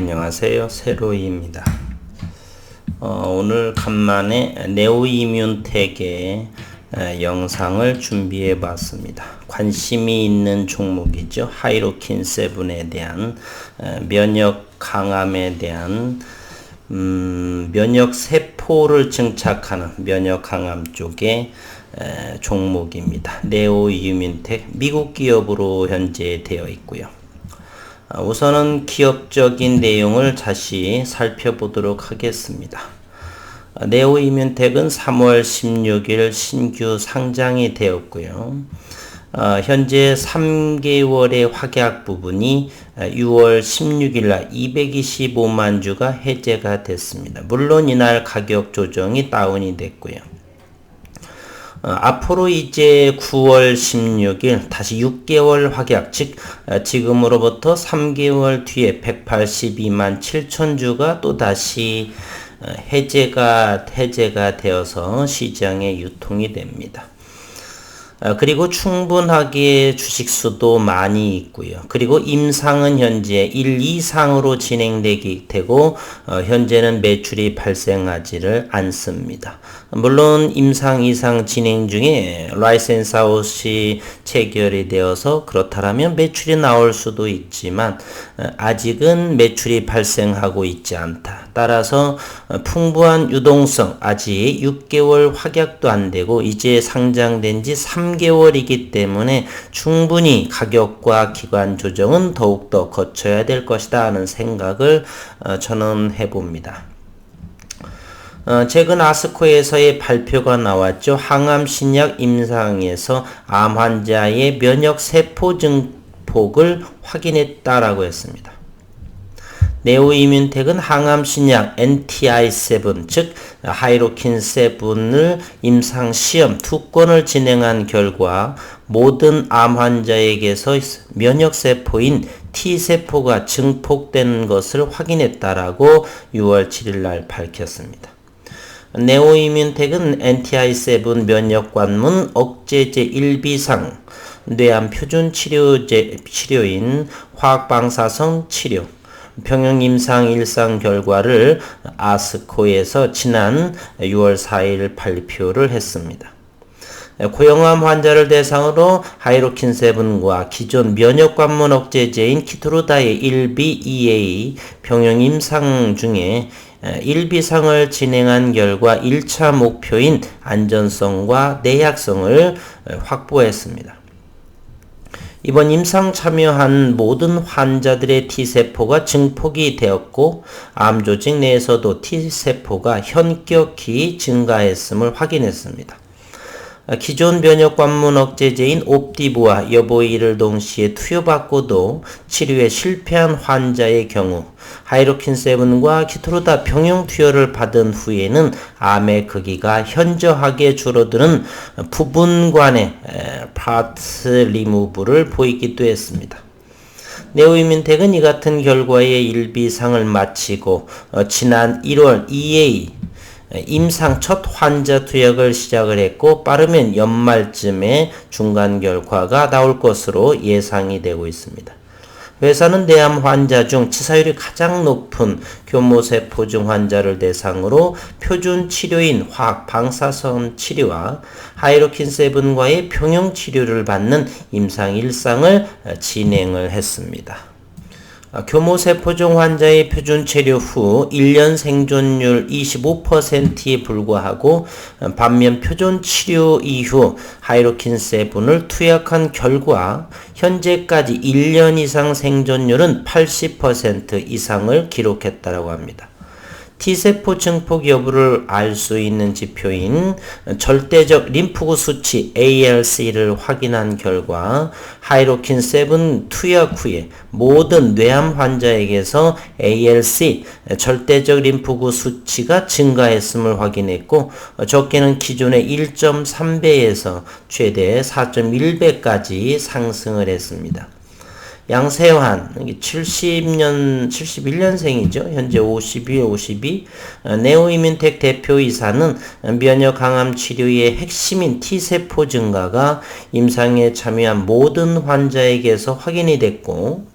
안녕하세요. 세로이입니다. 오늘 간만에 네오이뮨텍의 영상을 준비해 봤습니다. 관심이 있는 종목이죠. 하이로킨 7에 대한 면역 강암에 대한 면역 세포를 증착하는 면역 강암 쪽의 종목입니다. 네오이뮨텍 미국 기업으로 현재 되어 있고요. 우선은 기업적인 내용을 다시 살펴보도록 하겠습니다. 네오이뮨텍은 3월 16일 신규 상장이 되었고요. 현재 3개월의 확약 부분이 6월 16일 날 225만 주가 해제가 됐습니다. 물론 이날 가격 조정이 다운이 됐고요. 앞으로 이제 9월 16일 다시 6개월 확약, 즉 지금으로부터 3개월 뒤에 182만 7천 주가 또다시 해제가 되어서 시장에 유통이 됩니다. 그리고 충분하게 주식수도 많이 있고요. 그리고 임상은 현재 1 이상으로 진행되기 되고 현재는 매출이 발생하지를 않습니다. 물론 임상 이상 진행 중에 라이센스 아웃이 체결이 되어서 그렇다면 매출이 나올 수도 있지만 아직은 매출이 발생하고 있지 않다. 따라서 풍부한 유동성, 아직 6개월 확약도 안 되고 이제 상장된 지 3개월이기 때문에 충분히 가격과 기간 조정은 더욱더 거쳐야 될 것이다 하는 생각을 저는 해봅니다. 최근 아스코에서의 발표가 나왔죠. 항암 신약 임상에서 암 환자의 면역 세포 증폭을 확인했다라고 했습니다. 네오이뮨텍은 항암 신약 NTI7, 즉 하이로킨 7을 임상 시험 2건을 진행한 결과 모든 암 환자에게서 면역 세포인 T세포가 증폭된 것을 확인했다라고 6월 7일 날 밝혔습니다. 네오이뮨텍은 NTI7 면역 관문 억제제 1비상, 뇌암 표준 치료인 화학방사성 치료, 병용 임상 일상 결과를 아스코에서 지난 6월 4일 발표를 했습니다. 고형암 환자를 대상으로 하이로킨 7과 기존 면역 관문 억제제인 키트루다의 1B, 2A 병용 임상 중에 1비상을 진행한 결과 1차 목표인 안전성과 내약성을 확보했습니다. 이번 임상 참여한 모든 환자들의 T세포가 증폭이 되었고 암 조직 내에서도 T세포가 현격히 증가했음을 확인했습니다. 기존 면역 관문 억제제인 옵디브와 여보이를 동시에 투여받고도 치료에 실패한 환자의 경우 하이로킨 7과 키트루다 병용 투여를 받은 후에는 암의 크기가 현저하게 줄어드는 부분간의 파트 리무브를 보이기도 했습니다. 네오이뮨텍은 이 같은 결과의 1비상을 마치고 지난 1월 2A 임상 첫 환자 투약을 시작을 했고 빠르면 연말쯤에 중간 결과가 나올 것으로 예상이 되고 있습니다. 회사는 뇌암 환자 중 치사율이 가장 높은 교모세포증 환자를 대상으로 표준 치료인 화학 방사선 치료와 하이로킨 7과의 병용 치료를 받는 임상 1상을 진행을 했습니다. 교모세포증 환자의 표준 치료 후 1년 생존율 25%에 불과하고 반면 표준 치료 이후 하이로킨 7을 투약한 결과 현재까지 1년 이상 생존율은 80% 이상을 기록했다고 합니다. T세포 증폭 여부를 알 수 있는 지표인 절대적 림프구 수치 ALC를 확인한 결과 하이로킨 7 투약 후에 모든 뇌암 환자에게서 ALC 절대적 림프구 수치가 증가했음을 확인했고 적게는 기존의 1.3배에서 최대 4.1배까지 상승을 했습니다. 양세환 71년생이죠. 현재 52. 네오이뮨텍 대표이사는 면역 강암 치료의 핵심인 T세포 증가가 임상에 참여한 모든 환자에게서 확인이 됐고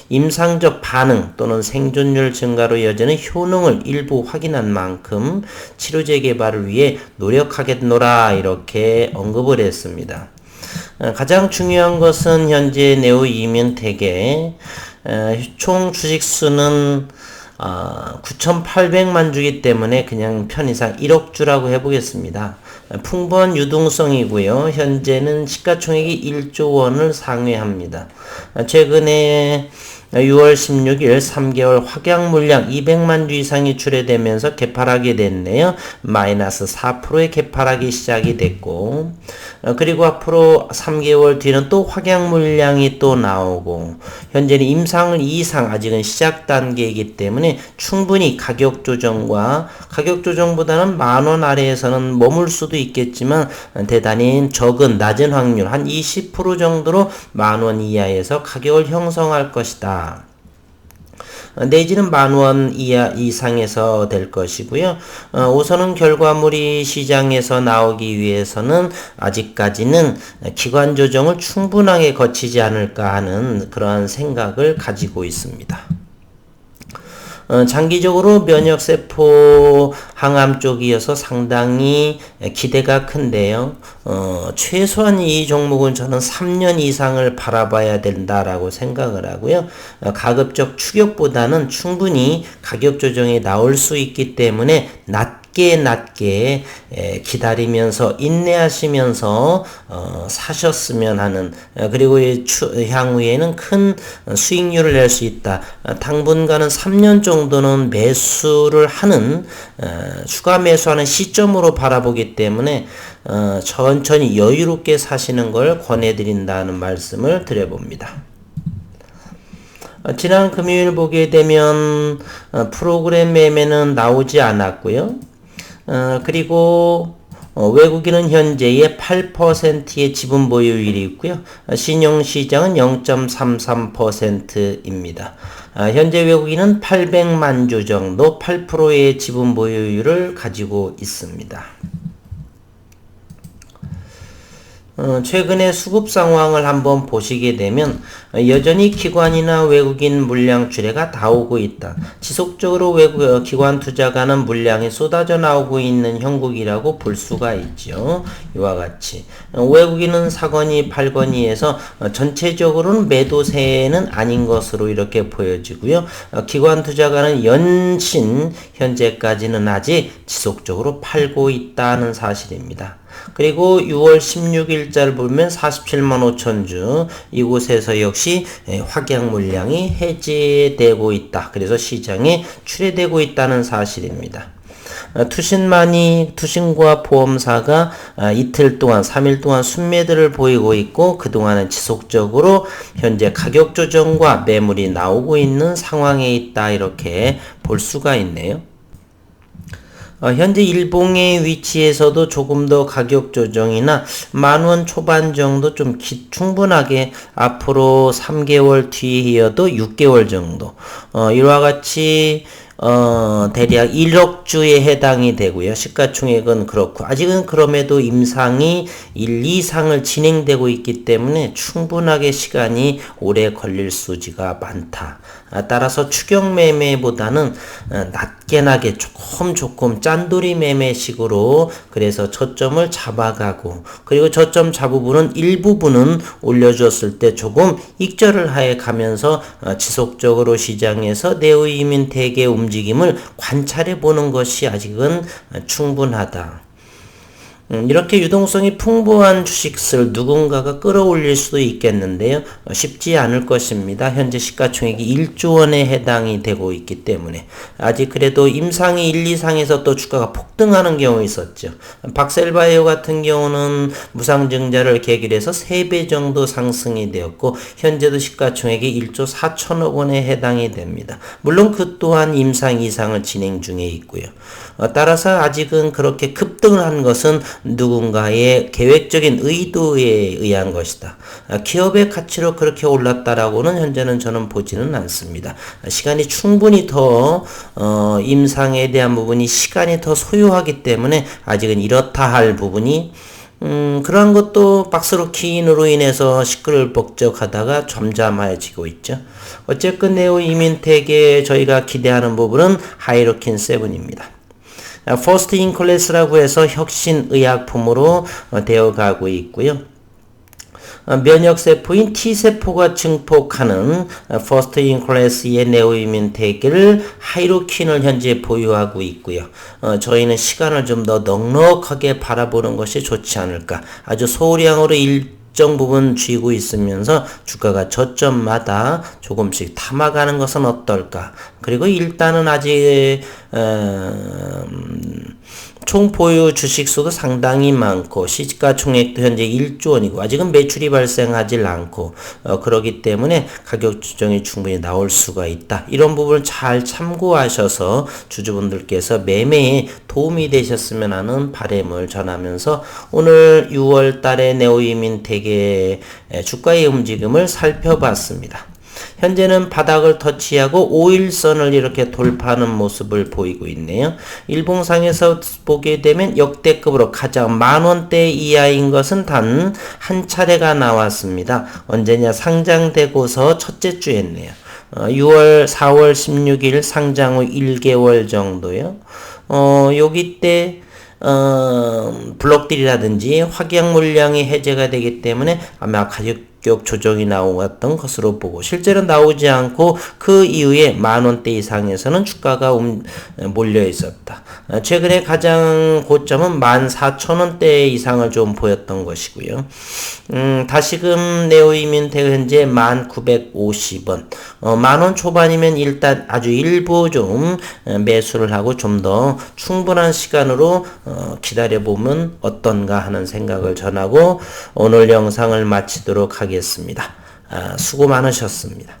임상적 반응 또는 생존율 증가로 이어지는 효능을 일부 확인한 만큼 치료제 개발을 위해 노력하겠노라 이렇게 언급을 했습니다. 가장 중요한 것은 현재 네오이뮨텍의 총 주식수는 9,800만 주이기 때문에 그냥 편의상 1억 주라고 해보겠습니다. 풍부한 유동성이고요. 현재는 시가총액이 1조 원을 상회합니다. 최근에 6월 16일 3개월 확약 물량 200만 주 이상이 출회되면서 개팔하게 됐네요. 마이너스 4%의 개팔하기 시작이 됐고, 그리고 앞으로 3개월 뒤는 또 확약 물량이 또 나오고, 현재는 임상 이상 아직은 시작 단계이기 때문에 충분히 가격 조정보다는 10,000원 아래에서는 머물 수도 있겠지만 대단히 적은 낮은 확률 한 20% 정도로 10,000원 이하에서 가격을 형성할 것이다. 내지는 10,000원 이상에서 될 것이고요. 우선은 결과물이 시장에서 나오기 위해서는 아직까지는 기관 조정을 충분하게 거치지 않을까 하는 그러한 생각을 가지고 있습니다. 장기적으로 면역세포 항암 쪽이어서 상당히 기대가 큰데요. 최소한 이 종목은 저는 3년 이상을 바라봐야 된다라고 생각을 하고요. 가급적 추격보다는 충분히 가격 조정이 나올 수 있기 때문에 낮게 기다리면서 인내하시면서 사셨으면 하는, 그리고 향후에는 큰 수익률을 낼 수 있다. 당분간은 3년 정도는 매수를 하는 추가 매수하는 시점으로 바라보기 때문에 천천히 여유롭게 사시는 걸 권해드린다는 말씀을 드려봅니다. 지난 금요일 보게 되면 프로그램 매매는 나오지 않았고요. 그리고 외국인은 현재의 8%의 지분 보유율이 있고요. 신용시장은 0.33%입니다. 현재 외국인은 800만 주 정도 8%의 지분 보유율을 가지고 있습니다. 최근의 수급 상황을 한번 보시게 되면 여전히 기관이나 외국인 물량 출회가 나오고 있다. 지속적으로 기관 투자가는 물량이 쏟아져 나오고 있는 형국이라고 볼 수가 있죠. 이와 같이 외국인은 사거니 팔거니 해서 전체적으로는 매도세는 아닌 것으로 이렇게 보여지고요. 기관 투자가는 연신 현재까지는 아직 지속적으로 팔고 있다는 사실입니다. 그리고 6월 16일자를 보면 47만 5천 주 이곳에서 역시 확약 물량이 해제되고 있다. 그래서 시장에 출회되고 있다는 사실입니다. 투신과 보험사가 이틀 동안 3일 동안 순매도를 보이고 있고 그동안은 지속적으로 현재 가격 조정과 매물이 나오고 있는 상황에 있다. 이렇게 볼 수가 있네요. 현재 일봉의 위치에서도 조금 더 가격 조정이나 10,000원 초반 정도 좀 충분하게 앞으로 3개월 뒤이어도 6개월 정도 이와 같이 대략 1억 주에 해당이 되고요. 시가총액은 그렇고 아직은 그럼에도 임상이 1, 2상을 진행되고 있기 때문에 충분하게 시간이 오래 걸릴 수지가 많다. 따라서 추격 매매보다는 낮게나게 조금 짠돌이 매매식으로 그래서 저점을 잡아가고 그리고 저점 잡으부는 일부분은 올려줬을 때 조금 익절을 하여 가면서 지속적으로 시장에서 네오이뮨텍의 움직임을 관찰해 보는 것이 아직은 충분하다. 이렇게 유동성이 풍부한 주식을 누군가가 끌어올릴 수도 있겠는데요. 쉽지 않을 것입니다. 현재 시가총액이 1조 원에 해당이 되고 있기 때문에 아직 그래도 임상이 1, 2상에서 또 주가가 폭등하는 경우 있었죠. 박셀바이오 같은 경우는 무상증자를 계기로 해서 3배 정도 상승이 되었고 현재도 시가총액이 1조 4천억 원에 해당이 됩니다. 물론 그 또한 임상 2상을 진행 중에 있고요. 따라서 아직은 그렇게 급등을 한 것은 누군가의 계획적인 의도에 의한 것이다. 기업의 가치로 그렇게 올랐다라고는 현재는 저는 보지는 않습니다. 시간이 충분히 더 임상에 대한 부분이 시간이 더 소요하기 때문에 아직은 이렇다 할 부분이 그런 것도 박스로키인으로 인해서 시끌벅적하다가 잠잠해지고 있죠. 어쨌든 네오 이민택에 저희가 기대하는 부분은 하이로킨 7입니다. 퍼스트 인 클래스라고 해서 혁신 의약품으로 되어가고 있고요. 면역세포인 T세포가 증폭하는 퍼스트 인 클래스의 네오이민테기를 하이로킨을 현재 보유하고 있고요. 저희는 시간을 좀 더 넉넉하게 바라보는 것이 좋지 않을까. 아주 소량으로 일정 부분 쥐고 있으면서 주가가 저점마다 조금씩 담아가는 것은 어떨까. 그리고 일단은 아직 총 보유 주식수도 상당히 많고 시가총액도 현재 1조 원이고 아직은 매출이 발생하지 않고 그러기 때문에 가격 조정이 충분히 나올 수가 있다. 이런 부분을 잘 참고하셔서 주주분들께서 매매에 도움이 되셨으면 하는 바람을 전하면서 오늘 6월 달에 네오이민텍의 주가의 움직임을 살펴봤습니다. 현재는 바닥을 터치하고 5일선을 이렇게 돌파하는 모습을 보이고 있네요. 일봉상에서 보게 되면 역대급으로 가장 만원대 이하인 것은 단 한 차례가 나왔습니다. 언제냐 상장되고서 첫째 주였네요. 4월 16일 상장 후 1개월 정도요. 여기 때 블록딜이라든지 확약 물량이 해제가 되기 때문에 아마 가격 조정이 나왔던 것으로 보고 실제로 나오지 않고 그 이후에 만원대 이상에서는 주가가 몰려 있었다. 최근에 가장 고점은 14,000원대 이상을 좀 보였던 것이고요. 다시금 네오이민텍 현재 1,950원. 만원 초반이면 일단 아주 일부 좀 매수를 하고 좀 더 충분한 시간으로 기다려보면 어떤가 하는 생각을 전하고 오늘 영상을 마치도록 하겠습니다. 수고 많으셨습니다.